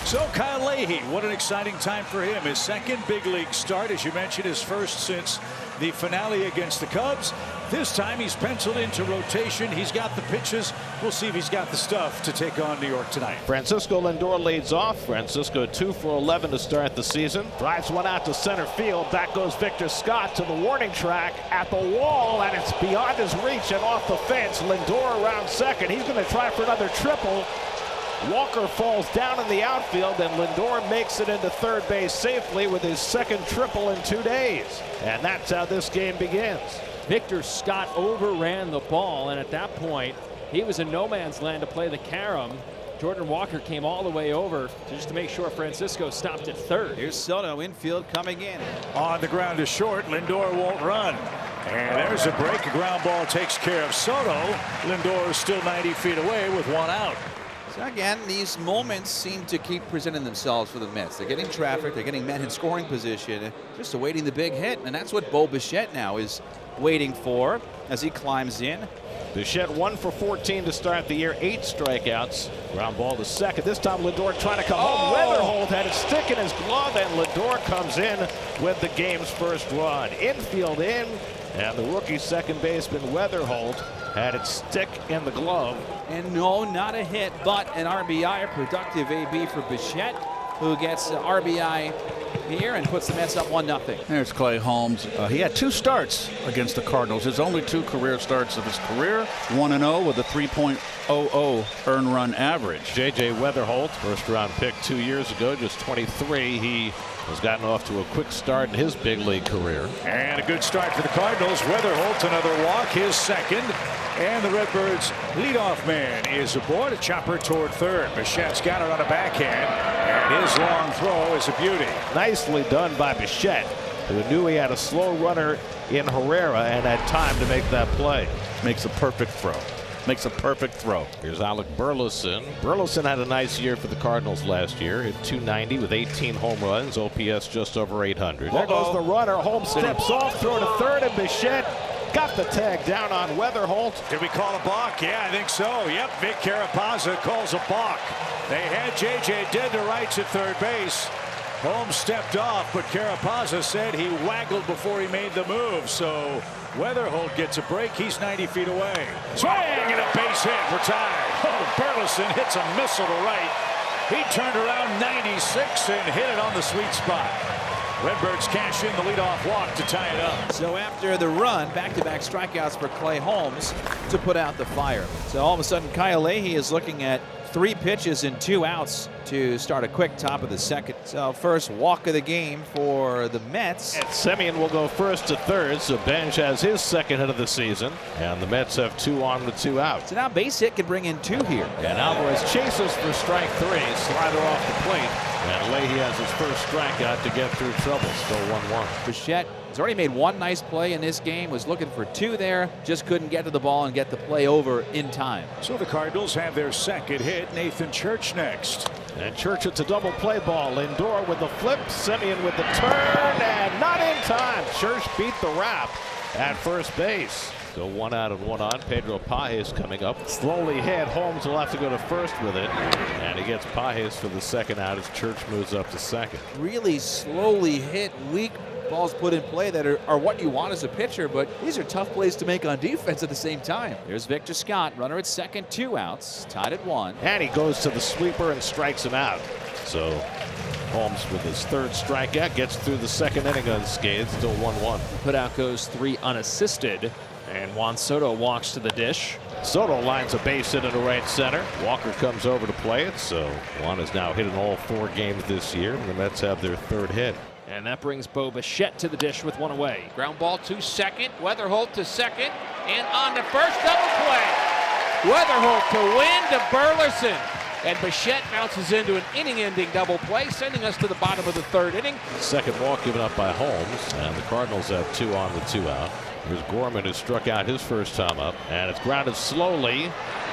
So Kyle Leahy, what an exciting time for him. His second big league start, as you mentioned, his first since the finale against the Cubs. This time he's penciled into rotation. He's got the pitches. We'll see if he's got the stuff to take on New York tonight. Francisco Lindor leads off. Francisco 2 for 11 to start the season. Drives one out to center field. Back goes Victor Scott to the warning track at the wall, and it's beyond his reach and off the fence. Lindor around second. He's going to try for another triple. Walker falls down in the outfield, and Lindor makes it into third base safely with his second triple in 2 days. And that's how this game begins. Victor Scott overran the ball, and at that point, he was in no man's land to play the carom. Jordan Walker came all the way over just to make sure Francisco stopped at third. Here's Soto infield coming in. On the ground is short. Lindor won't run. And there's a break. A ground ball takes care of Soto. Lindor is still 90 feet away with one out. So again, these moments seem to keep presenting themselves for the Mets. They're getting traffic, they're getting men in scoring position, just awaiting the big hit. And that's what Bo Bichette now is waiting for as he climbs in. Bichette 1 for 14 to start the year, 8 strikeouts. Ground ball to second. This time Lindor trying to come home. Weatherholt had it stick in his glove, and Lindor comes in with the game's first run. Infield in, and the rookie second baseman Weatherholt had it stick in the glove. And no, not a hit, but an RBI, a productive AB for Bichette, who gets RBI here and puts the Mets up 1-0. There's Clay Holmes. He had 2 starts against the Cardinals. His only 2 career starts of his career. 1-0 with a 3.00 earned run average. J.J. Weatherholt, first round pick 2 years ago, just 23. He has gotten off to a quick start in his big league career. And a good start for the Cardinals. Weatherholt, another walk, his second. And the Redbirds' leadoff man is aboard. A chopper toward third. Bichette's got it on a backhand, and his long throw is a beauty. Nicely done by Bichette, who knew he had a slow runner in Herrera and had time to make that play. Makes a perfect throw. Makes a perfect throw. Here's Alec Burleson. Burleson had a nice year for the Cardinals last year. Hit .290 with 18 home runs. OPS just over 800. There goes the runner. Holmes steps off, throw to third, and Bichette got the tag down on Weatherholt. Did we call a balk? Yeah, I think so. Yep, Vic Carapazza calls a balk. They had J.J. dead to rights at third base. Holmes stepped off, but Carapazza said he waggled before he made the move. So Weatherholt gets a break. He's 90 feet away. Swing and a base hit. We're tied. Oh, Burleson hits a missile to right. He turned around 96 and hit it on the sweet spot. Redbirds cash in the leadoff walk to tie it up. So after the run, back-to-back strikeouts for Clay Holmes to put out the fire. So all of a sudden, Kyle Leahy is looking at 3 pitches and 2 outs to start a quick top of the second. So first walk of the game for the Mets. And Semien will go first to third, so Benj has his second hit of the season, and the Mets have 2 on with 2 out. So now base hit can bring in 2 here. And Alvarez chases for strike 3, slider off the plate, and Leahy has his first strikeout to get through trouble. Still 1-1. Bichette has already made 1 nice play in this game, was looking for 2 there, just couldn't get to the ball and get the play over in time. So the Cardinals have their second hit. Nathan Church next. And Church, it's a double play ball. Lindor with the flip, Semien with the turn, and not in time. Church beat the wrap at first base. Still 1 out and 1 on. Pedro Pages coming up. Slowly hit. Holmes will have to go to first with it. And he gets Pages for the second out as Church moves up to second. Really slowly hit, weak balls put in play that are what you want as a pitcher, but these are tough plays to make on defense at the same time. There's Victor Scott, runner at second, 2 outs, tied at 1. And he goes to the sweeper and strikes him out. So Holmes with his 3rd strikeout gets through the second inning unscathed, still 1-1. Putout goes 3 unassisted, and Juan Soto walks to the dish. Soto lines a base hit into right center. Walker comes over to play it, so Juan has now hit in all 4 games this year, and the Mets have their 3rd hit. And that brings Bo Bichette to the dish with 1 away. Ground ball to second. Weatherholt to second. And on the first double play. Weatherholt to win to Burleson. And Bichette bounces into an inning-ending double play, sending us to the bottom of the 3rd inning. Second walk given up by Holmes, and the Cardinals have 2 on with 2 out. Here's Gorman, who struck out his first time up, and it's grounded slowly.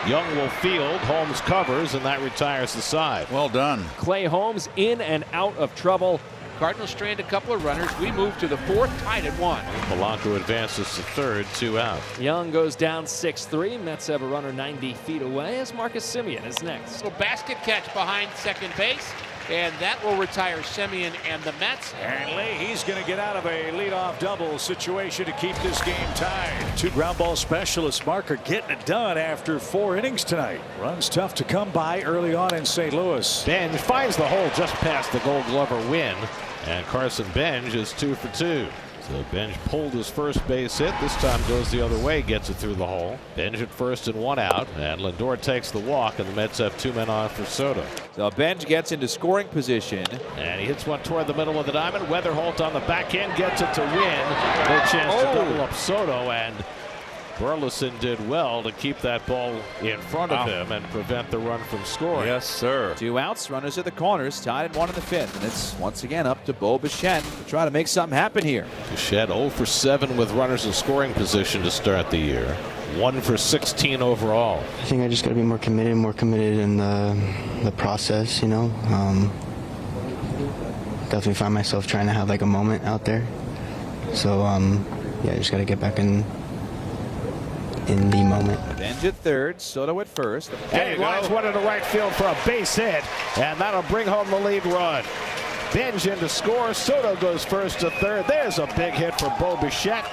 Young will field. Holmes covers, and that retires the side. Well done. Clay Holmes in and out of trouble. Cardinals strand a couple of runners. We move to the 4th, tied at 1. Polanco advances to third, 2 out. Young goes down 6-3. Mets have a runner 90 feet away as Marcus Semien is next. Little basket catch behind second base. and that will retire Semien and the Mets. And Leahy's going to get out of a leadoff double situation to keep this game tied. Two ground ball specialists. Marker getting it done after 4 innings tonight. Runs tough to come by early on in St. Louis. Benj finds the hole just past the Gold Glover win, and Carson Benj is 2 for 2. So Benj pulled his first base hit. This time goes the other way, gets it through the hole. Benj at first and 1 out, and Lindor takes the walk, and the Mets have 2 men on for Soto. So Benj gets into scoring position. And he hits one toward the middle of the diamond. Weatherholt on the back end gets it to win. No chance to double up Soto, and Burleson did well to keep that ball in front of him and prevent the run from scoring. Yes, sir. 2 outs, runners at the corners, tied at 1 in the 5th. And it's once again up to Bo Bichette to try to make something happen here. Bichette 0 for 7 with runners in scoring position to start the year. 1 for 16 overall. I think I just got to be more committed in the process, you know. Definitely find myself trying to have like a moment out there. So, yeah, I just got to get back in the moment. Benj at third, Soto at first. And he lines one into right field for a base hit, and that'll bring home the lead run. Benj in to score. Soto goes first to third. There's a big hit for Bo Bichette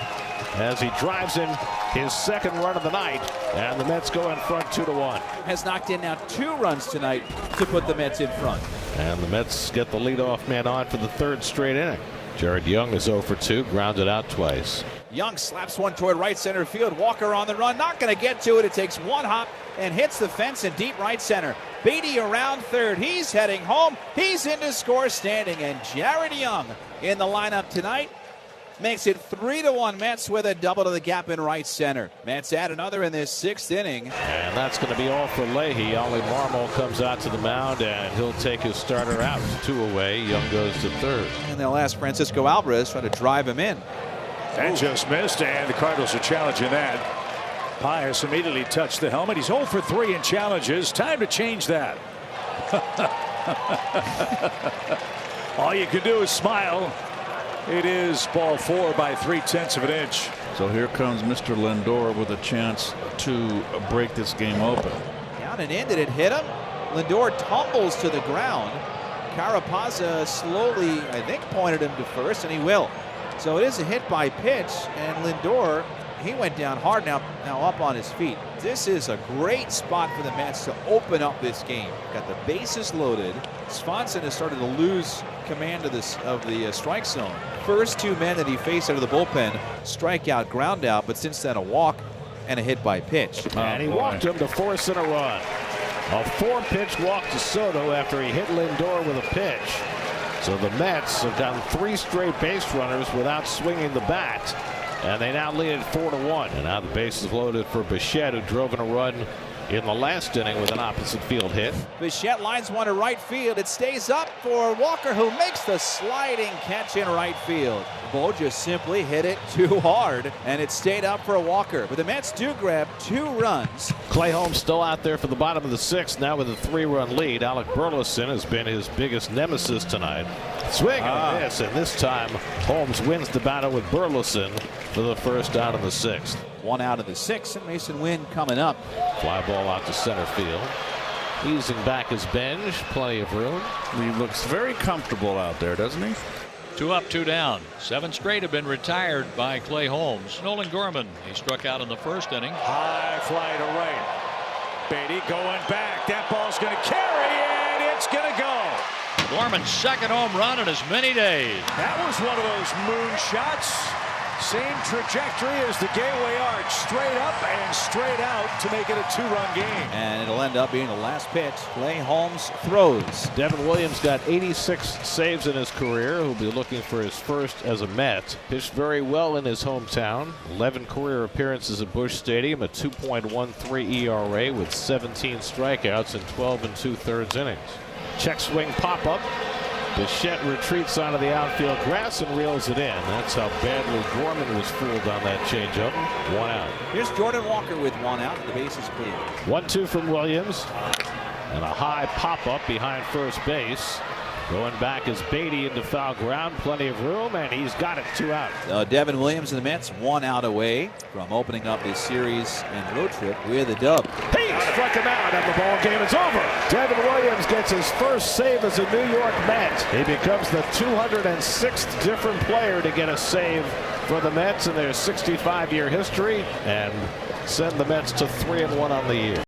as he drives in his 2nd run of the night, and the Mets go in front 2-1. Has knocked in now 2 runs tonight to put the Mets in front. And the Mets get the leadoff man on for the 3rd straight inning. Jared Young is 0 for 2, grounded out twice. Young slaps one toward right center field. Walker on the run, not going to get to it. It takes 1 hop and hits the fence in deep right center. Beatty around third. He's heading home. He's in to score standing, and Jared Young in the lineup tonight makes it 3-1 Mets with a double to the gap in right center. Mets add another in this 6th inning. And that's going to be all for Leahy. Ollie Marmol comes out to the mound, and he'll take his starter out. 2 away. Young goes to third. And they'll ask Francisco Alvarez try to drive him in. That just missed, and the Cardinals are challenging that. Pius immediately touched the helmet. He's 0 for 3 in challenges. Time to change that. All you can do is smile. It is ball 4 by 3/10 of an inch. So here comes Mr. Lindor with a chance to break this game open. Down and in, did it hit him? Lindor tumbles to the ground. Carapazza slowly, I think, pointed him to first, and he will. So it is a hit by pitch, and Lindor, he went down hard, now up on his feet. This is a great spot for the Mets to open up this game. Got the bases loaded. Swanson has started to lose command of the strike zone. First 2 men that he faced out of the bullpen, strikeout, ground out, but since then a walk and a hit by pitch. And he walked him to force in a run. A 4-pitch walk to Soto after he hit Lindor with a pitch. So the Mets have gotten 3 straight base runners without swinging the bat. And they now lead 4-1. And now the base is loaded for Bichette, who drove in a run in the last inning with an opposite field hit. Bichette lines one to right field. It stays up for Walker, who makes the sliding catch in right field. Bo just simply hit it too hard, and it stayed up for Walker. But the Mets do grab 2 runs. Clay Holmes still out there for the bottom of the 6th, now with a 3-run lead. Alec Burleson has been his biggest nemesis tonight. Swing and a miss, and this time Holmes wins the battle with Burleson for the 1st out of the 6th. 1 out of the 6th, and Mason Wynn coming up. Fly ball out to center field. Easing back his Benj, plenty of room. He looks very comfortable out there, doesn't he? 2 up, 2 down. 7 straight have been retired by Clay Holmes. Nolan Gorman, he struck out in the 1st inning. High fly to right. Beatty going back. That ball's going to carry, and it's going to go. Gorman's 2nd home run in as many days. That was one of those moon shots. Same trajectory as the Gateway Arch, straight up and straight out to make it a 2-run game. And it'll end up being the last pitch. Clay Holmes throws. Devin Williams got 86 saves in his career. He'll be looking for his first as a Met. Pitched very well in his hometown. 11 career appearances at Busch Stadium, a 2.13 ERA with 17 strikeouts in 12 2/3 innings. Check swing pop up. Bichette retreats onto the outfield grass and reels it in. That's how badly Gorman was fooled on that changeup. 1 out. Here's Jordan Walker with 1 out. The base is clear. 1-2 from Williams. And a high pop up behind first base. Going back is Beatty into foul ground. Plenty of room, and he's got it. 2 out. Devin Williams and the Mets 1 out away from opening up this series and road trip with a dub. He struck him out, and the ball game is over. Devin Williams gets his first save as a New York Met. He becomes the 206th different player to get a save for the Mets in their 65-year history and send the Mets to 3-1 on the year.